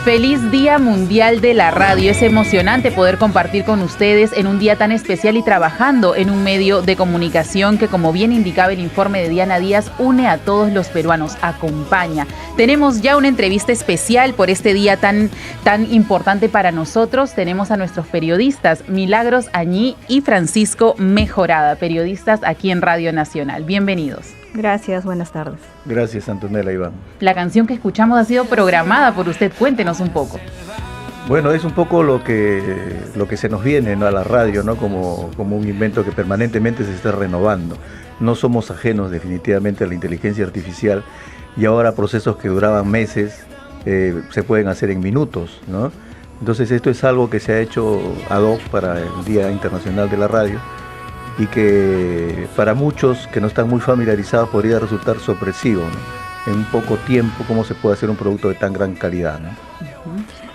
Feliz Día Mundial de la Radio. Es emocionante poder compartir con ustedes en un día tan especial y trabajando en un medio de comunicación que, como bien indicaba el informe de Diana Díaz, une a todos los peruanos, acompaña. Tenemos ya una entrevista especial por este día tan importante para nosotros. Tenemos a nuestros periodistas Milagros Añí y Francisco Mejorada, periodistas aquí en Radio Nacional. Bienvenidos. Gracias, buenas tardes. Gracias, Antonella Iván. La canción que escuchamos ha sido programada por usted. Cuéntenos un poco. Bueno, es un poco lo que se nos viene, ¿no?, a la radio, ¿no?, como un invento que permanentemente se está renovando. No somos ajenos definitivamente a la inteligencia artificial y ahora procesos que duraban meses se pueden hacer en minutos, ¿no? Entonces esto es algo que se ha hecho ad hoc para el Día Internacional de la Radio y que para muchos que no están muy familiarizados podría resultar sorpresivo, ¿no?, en un poco tiempo cómo se puede hacer un producto de tan gran calidad, ¿no?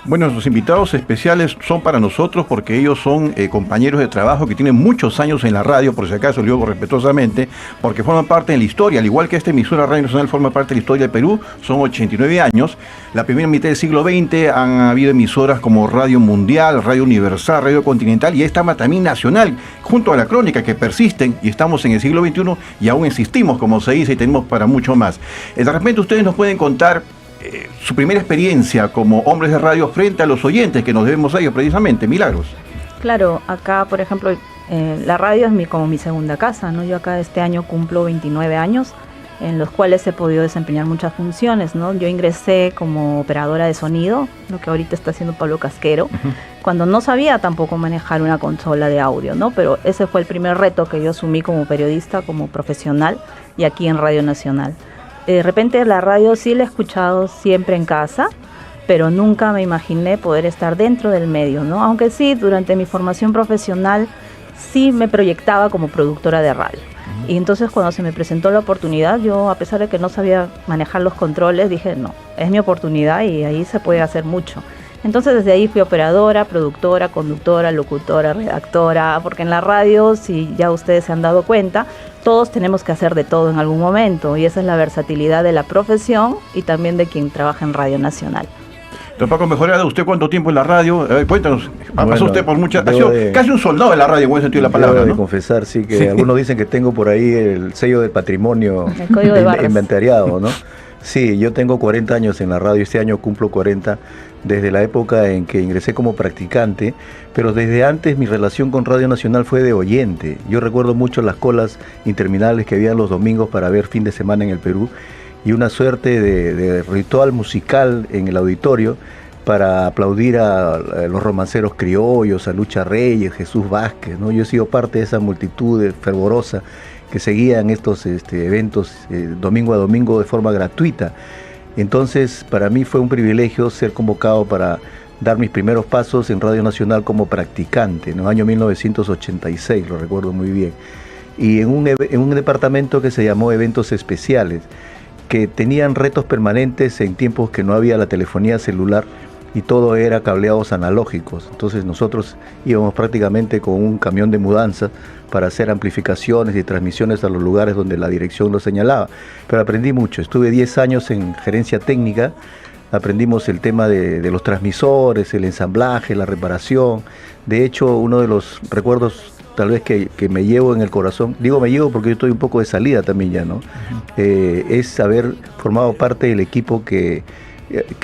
Bueno, los invitados especiales son para nosotros porque ellos son compañeros de trabajo que tienen muchos años en la radio, por si acaso lo digo respetuosamente, porque forman parte de la historia, al igual que esta emisora Radio Nacional forma parte de la historia del Perú, son 89 años. La primera mitad del siglo XX han habido emisoras como Radio Mundial, Radio Universal, Radio Continental y esta también nacional, junto a la Crónica, que persisten y estamos en el siglo XXI y aún existimos, como se dice, y tenemos para mucho más. De repente ustedes nos pueden contar su primera experiencia como hombres de radio frente a los oyentes que nos debemos a ellos precisamente. Milagros. Claro, acá por ejemplo la radio es como mi segunda casa, ¿no? Yo acá este año cumplo 29 años en los cuales he podido desempeñar muchas funciones, ¿no? Yo ingresé como operadora de sonido, lo que ahorita está haciendo Pablo Casquero, cuando no sabía tampoco manejar una consola de audio, ¿no? Pero ese fue el primer reto que yo asumí como periodista, como profesional y aquí en Radio Nacional. De repente la radio sí la he escuchado siempre en casa, pero nunca me imaginé poder estar dentro del medio, ¿no? Aunque sí, durante mi formación profesional sí me proyectaba como productora de radio. Y entonces cuando se me presentó la oportunidad, yo a pesar de que no sabía manejar los controles, dije no, es mi oportunidad y ahí se puede hacer mucho. Entonces desde ahí fui operadora, productora, conductora, locutora, redactora, porque en la radio, si ya ustedes se han dado cuenta, todos tenemos que hacer de todo en algún momento y esa es la versatilidad de la profesión y también de quien trabaja en Radio Nacional. Don Paco Mejorada, ¿usted cuánto tiempo en la radio? Cuéntanos, pasó usted por muchas... casi un soldado de la radio, en buen sentido de la palabra, ¿no? Debo de confesar, sí, que algunos dicen que tengo por ahí el sello del patrimonio inventariado, ¿no? Sí, yo tengo 40 años en la radio, este año cumplo 40, desde la época en que ingresé como practicante, pero desde antes mi relación con Radio Nacional fue de oyente. Yo recuerdo mucho las colas interminables que había los domingos para ver Fin de Semana en el Perú y una suerte de ritual musical en el auditorio para aplaudir a los romanceros criollos, a Lucha Reyes, Jesús Vázquez, ¿no? Yo he sido parte de esa multitud fervorosa que seguían estos eventos domingo a domingo de forma gratuita. Entonces, para mí fue un privilegio ser convocado para dar mis primeros pasos en Radio Nacional como practicante, en el año 1986, lo recuerdo muy bien, y en un departamento que se llamó Eventos Especiales, que tenían retos permanentes en tiempos que no había la telefonía celular y todo era cableados analógicos. Entonces nosotros íbamos prácticamente con un camión de mudanza para hacer amplificaciones y transmisiones a los lugares donde la dirección lo señalaba. Pero aprendí mucho, estuve 10 años en gerencia técnica, aprendimos el tema de los transmisores, el ensamblaje, la reparación. De hecho, uno de los recuerdos tal vez que me llevo en el corazón, digo me llevo porque yo estoy un poco de salida también ya, ¿no? Es haber formado parte del equipo que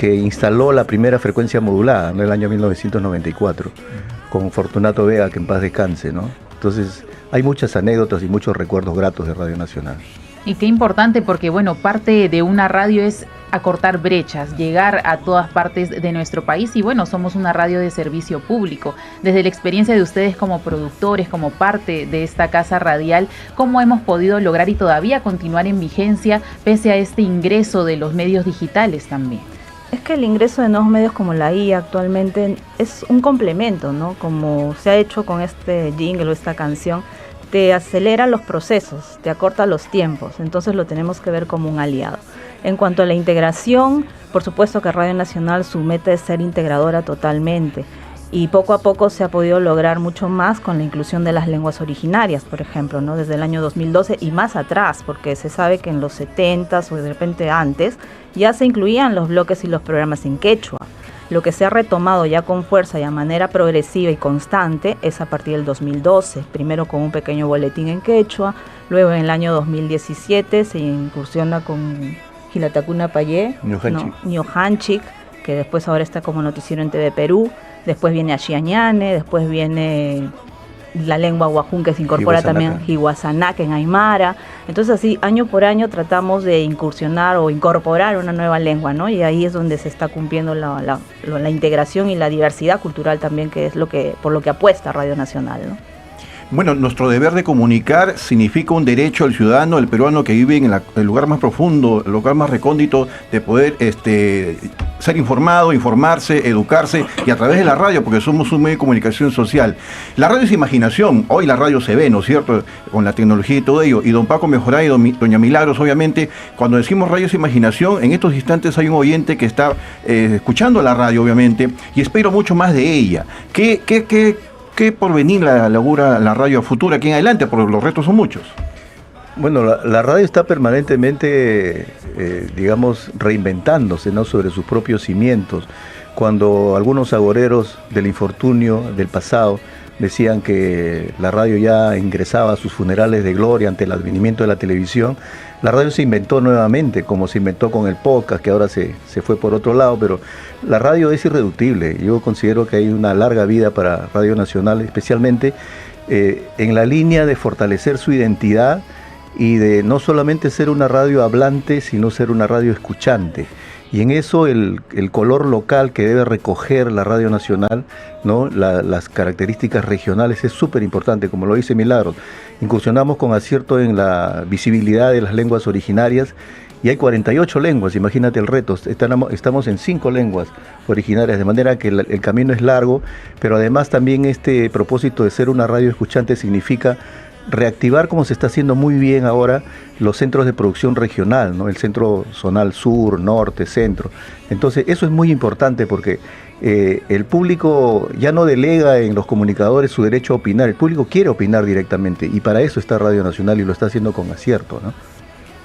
instaló la primera frecuencia modulada en el año 1994, con Fortunato Vega, que en paz descanse, ¿no? Entonces, hay muchas anécdotas y muchos recuerdos gratos de Radio Nacional. Y qué importante porque, bueno, parte de una radio es acortar brechas, llegar a todas partes de nuestro país y, bueno, somos una radio de servicio público. Desde la experiencia de ustedes como productores, como parte de esta casa radial, ¿cómo hemos podido lograr y todavía continuar en vigencia pese a este ingreso de los medios digitales también? Es que el ingreso de nuevos medios como la IA actualmente es un complemento, ¿no? Como se ha hecho con este jingle o esta canción, te acelera los procesos, te acorta los tiempos, entonces lo tenemos que ver como un aliado. En cuanto a la integración, por supuesto que Radio Nacional su meta es ser integradora totalmente y poco a poco se ha podido lograr mucho más con la inclusión de las lenguas originarias, por ejemplo, ¿no? Desde el año 2012 y más atrás, porque se sabe que en los 70s o de repente antes ya se incluían los bloques y los programas en quechua. Lo que se ha retomado ya con fuerza y a manera progresiva y constante es a partir del 2012, primero con un pequeño boletín en quechua, luego en el año 2017 se incursiona con Gilatacuna Payé, Ñojanchik, que después ahora está como noticiero en TV Perú, después viene Axiañane, después viene la lengua guajún que se incorpora también, Hiwasanaca en Aymara. Entonces así año por año tratamos de incursionar o incorporar una nueva lengua, ¿no? Y ahí es donde se está cumpliendo la integración y la diversidad cultural también, que es por lo que apuesta Radio Nacional, ¿no? Bueno, nuestro deber de comunicar significa un derecho al ciudadano, el peruano que vive en el lugar más profundo, el lugar más recóndito, de poder ser informado, informarse, educarse, y a través de la radio, porque somos un medio de comunicación social. La radio es imaginación, hoy la radio se ve, ¿no es cierto?, con la tecnología y todo ello, y don Paco Mejoray y doña Milagros, obviamente, cuando decimos radio es imaginación, en estos instantes hay un oyente que está escuchando la radio, obviamente, y espero mucho más de ella. ¿Qué porvenir la augura la radio futura aquí en adelante? Porque los retos son muchos. Bueno, la radio está permanentemente, digamos, reinventándose, ¿no?, sobre sus propios cimientos. Cuando algunos agoreros del infortunio del pasado decían que la radio ya ingresaba a sus funerales de gloria ante el advenimiento de la televisión, la radio se inventó nuevamente, como se inventó con el podcast, que ahora se fue por otro lado, pero la radio es irreductible. Yo considero que hay una larga vida para Radio Nacional, especialmente en la línea de fortalecer su identidad y de no solamente ser una radio hablante, sino ser una radio escuchante. Y en eso el color local que debe recoger la Radio Nacional, ¿no?, las características regionales, es súper importante, como lo dice Milagros. Incursionamos con acierto en la visibilidad de las lenguas originarias, y hay 48 lenguas, imagínate el reto. Estamos en 5 lenguas originarias, de manera que el camino es largo, pero además también este propósito de ser una radio escuchante significa reactivar, como se está haciendo muy bien ahora, los centros de producción regional, ¿no?, el Centro Zonal Sur, Norte, Centro. Entonces eso es muy importante porque el público ya no delega en los comunicadores su derecho a opinar, el público quiere opinar directamente, y para eso está Radio Nacional y lo está haciendo con acierto, ¿no?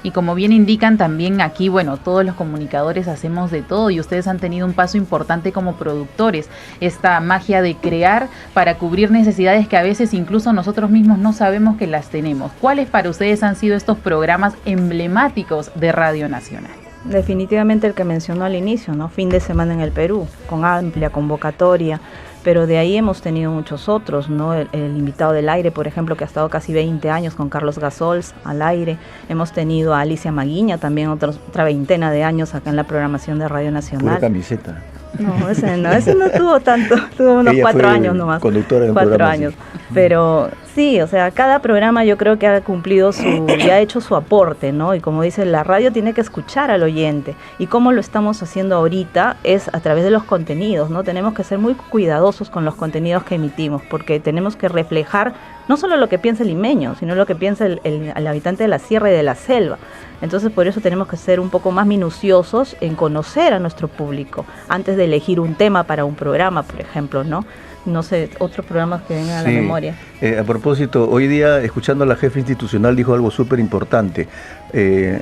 Y como bien indican también aquí, bueno, todos los comunicadores hacemos de todo y ustedes han tenido un paso importante como productores, esta magia de crear para cubrir necesidades que a veces incluso nosotros mismos no sabemos que las tenemos. ¿Cuáles para ustedes han sido estos programas emblemáticos de Radio Nacional? Definitivamente el que mencionó al inicio, ¿no? Fin de semana en el Perú, con amplia convocatoria, pero de ahí hemos tenido muchos otros, ¿no? El invitado del aire, por ejemplo, que ha estado casi 20 años con Carlos Gasols al aire. Hemos tenido a Alicia Maguiña, también otra veintena de años acá en la programación de Radio Nacional. Pura camiseta. No, ese no tuvo tanto, tuvo unos 4 años nomás. Conductora de un 4 programa, años. Sí. Pero sí, o sea, cada programa yo creo que ha cumplido ya ha hecho su aporte, ¿no? Y como dice, la radio tiene que escuchar al oyente. Y cómo lo estamos haciendo ahorita es a través de los contenidos, ¿no? Tenemos que ser muy cuidadosos con los contenidos que emitimos, porque tenemos que reflejar no solo lo que piensa el limeño, sino lo que piensa el habitante de la sierra y de la selva. Entonces por eso tenemos que ser un poco más minuciosos en conocer a nuestro público antes de elegir un tema para un programa, por ejemplo, ¿no? No sé, otros programas que vengan a la memoria. A propósito, hoy día, escuchando a la jefa institucional, dijo algo súper importante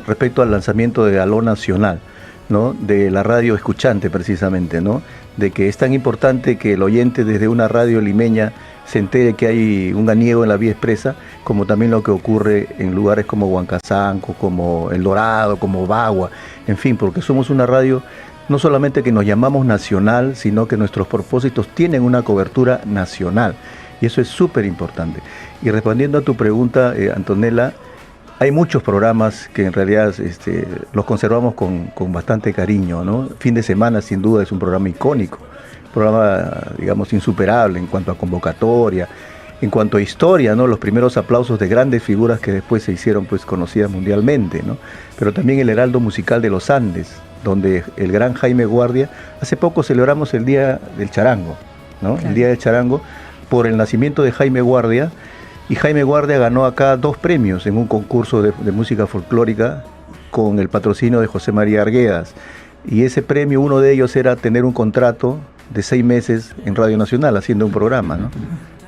respecto al lanzamiento de Aló Nacional, ¿no?, de la radio escuchante precisamente, ¿no?, de que es tan importante que el oyente desde una radio limeña se entere que hay un ganiego en la vía expresa, como también lo que ocurre en lugares como Huancazanco, como El Dorado, como Bagua, en fin, porque somos una radio no solamente que nos llamamos nacional, sino que nuestros propósitos tienen una cobertura nacional, y eso es súper importante. Y respondiendo a tu pregunta, Antonella, hay muchos programas que en realidad los conservamos con bastante cariño, ¿no? Fin de semana sin duda es un programa icónico, programa, digamos, insuperable en cuanto a convocatoria, en cuanto a historia, ¿no? Los primeros aplausos de grandes figuras que después se hicieron pues conocidas mundialmente, ¿no? Pero también el Heraldo Musical de los Andes, donde el gran Jaime Guardia, hace poco celebramos el Día del Charango, ¿no? Claro. El Día del Charango, por el nacimiento de Jaime Guardia, y Jaime Guardia ganó acá 2 premios en un concurso de música folclórica con el patrocinio de José María Arguedas, y ese premio, uno de ellos era tener un contrato de 6 meses en Radio Nacional haciendo un programa, ¿no?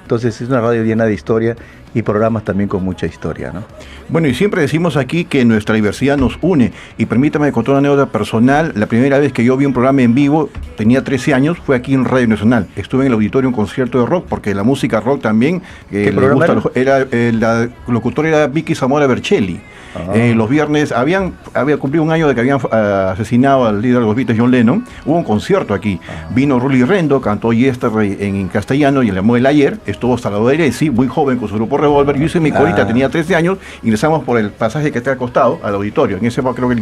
Entonces es una radio llena de historia y programas también con mucha historia, ¿no? Bueno, y siempre decimos aquí que nuestra diversidad nos une. Y permítame contar una anécdota personal. La primera vez que yo vi un programa en vivo, tenía 13 años, fue aquí en Radio Nacional. Estuve en el auditorio, un concierto de rock, porque la música rock también ¿Qué programa era? La locutora era Vicky Zamora Berchelli. Los viernes había cumplido un año de que habían asesinado al líder de los Beatles, John Lennon. Hubo un concierto aquí. Vino Rully Rendo, cantó Yesterday en castellano y el amor del ayer. Estuvo Salvador Eresi, muy joven, con su grupo Revolver. Yo hice mi corita, tenía 13 años. Ingresamos por el pasaje que está al costado, al auditorio. En ese creo que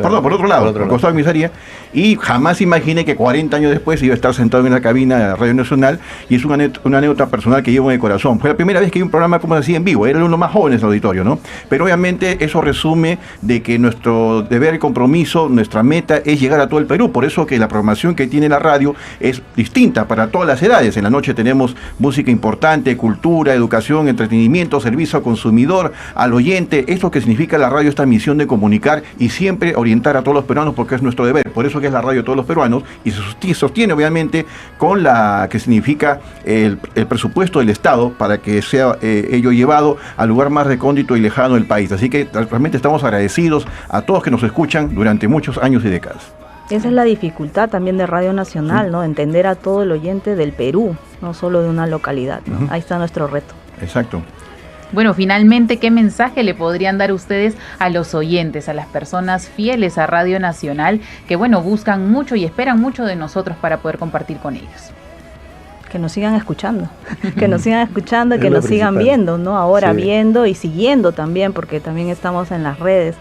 perdón, por otro lado, por el costado de comisaría. Y jamás imaginé que 40 años después iba a estar sentado en la cabina de Radio Nacional. Y es una anécdota personal que llevo en el corazón. Fue la primera vez que vi un programa como así en vivo. Era uno más joven en el auditorio, ¿no? Pero obviamente eso resume de que nuestro deber y compromiso, nuestra meta es llegar a todo el Perú. Por eso que la programación que tiene la radio es distinta para todas las edades. En la noche tenemos música importante, cultura, educación, entretenimiento, servicio al consumidor, al oyente. Esto que significa la radio, esta misión de comunicar y siempre orientar a todos los peruanos, porque es nuestro deber. Por eso que es la radio de todos los peruanos y se sostiene obviamente con la que significa el presupuesto del Estado para que sea ello llevado al lugar más recóndito y lejano del país. Así que realmente estamos agradecidos a todos que nos escuchan durante muchos años y décadas. Esa es la dificultad también de Radio Nacional, ¿no? Entender a todo el oyente del Perú, no solo de una localidad, ¿no? Ahí está nuestro reto. Exacto. Bueno, finalmente, ¿qué mensaje le podrían dar ustedes a los oyentes, a las personas fieles a Radio Nacional, que bueno, buscan mucho y esperan mucho de nosotros para poder compartir con ellos? Que nos sigan escuchando, que nos sigan escuchando, que nos sigan viendo, ¿no? Ahora viendo y siguiendo también, porque también estamos en las redes.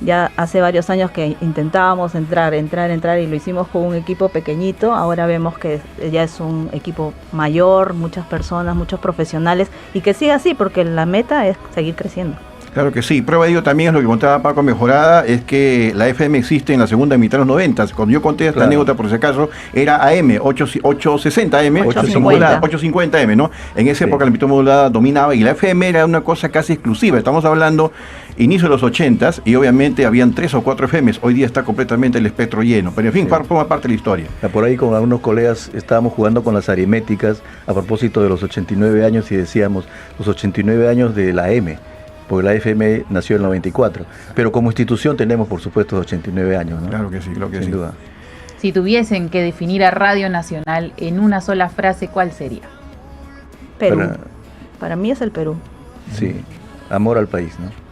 Ya hace varios años que intentábamos entrar y lo hicimos con un equipo pequeñito. Ahora vemos que ya es un equipo mayor, muchas personas, muchos profesionales, y que siga así, porque la meta es seguir creciendo. Claro que sí. Prueba de ello también es lo que contaba Paco Mejorada, es que la FM existe en la segunda mitad de los 90. Cuando yo conté esta anécdota, por si acaso, era AM, 860 AM, 850 AM, ¿no? En esa época la amplitud modulada dominaba y la FM era una cosa casi exclusiva. Estamos hablando inicio de los 80s y obviamente habían 3 o 4 FMs. Hoy día está completamente el espectro lleno. Pero en fin, forma parte de la historia. Por ahí con algunos colegas estábamos jugando con las aritméticas a propósito de los 89 años y decíamos los 89 años de la M, porque la FM nació en el 94. Pero como institución tenemos, por supuesto, 89 años, ¿no? Claro que sí, sin duda. Si tuviesen que definir a Radio Nacional en una sola frase, ¿cuál sería? Perú. Para mí es el Perú. Sí, amor al país, ¿no?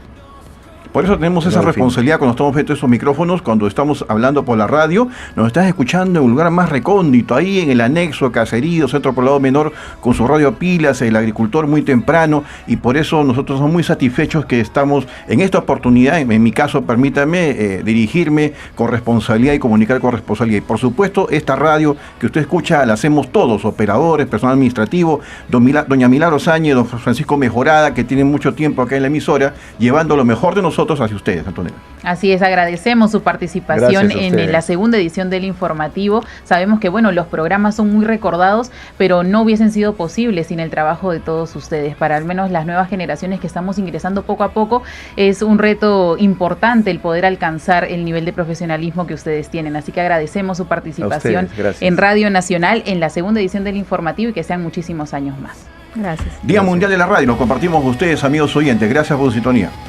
Por eso tenemos esa responsabilidad cuando estamos frente a estos micrófonos, cuando estamos hablando por la radio, nos estás escuchando en un lugar más recóndito, ahí en el anexo, Caserío, Centro Poblado Menor, con su radio a pilas, el agricultor muy temprano, y por eso nosotros somos muy satisfechos que estamos en esta oportunidad. En mi caso, permítame dirigirme con responsabilidad y comunicar con responsabilidad. Y por supuesto, esta radio que usted escucha la hacemos todos, operadores, personal administrativo, doña Milagro Sáñez, don Francisco Mejorada, que tienen mucho tiempo acá en la emisora, llevando lo mejor de nosotros hacia ustedes, Antonella. Así es, agradecemos su participación en la segunda edición del informativo. Sabemos que bueno, los programas son muy recordados, pero no hubiesen sido posibles sin el trabajo de todos ustedes. Para al menos las nuevas generaciones que estamos ingresando poco a poco, es un reto importante el poder alcanzar el nivel de profesionalismo que ustedes tienen. Así que agradecemos su participación en Radio Nacional en la segunda edición del informativo y que sean muchísimos años más. Gracias. Día Mundial de la Radio, nos compartimos con ustedes, amigos oyentes. Gracias por su sintonía.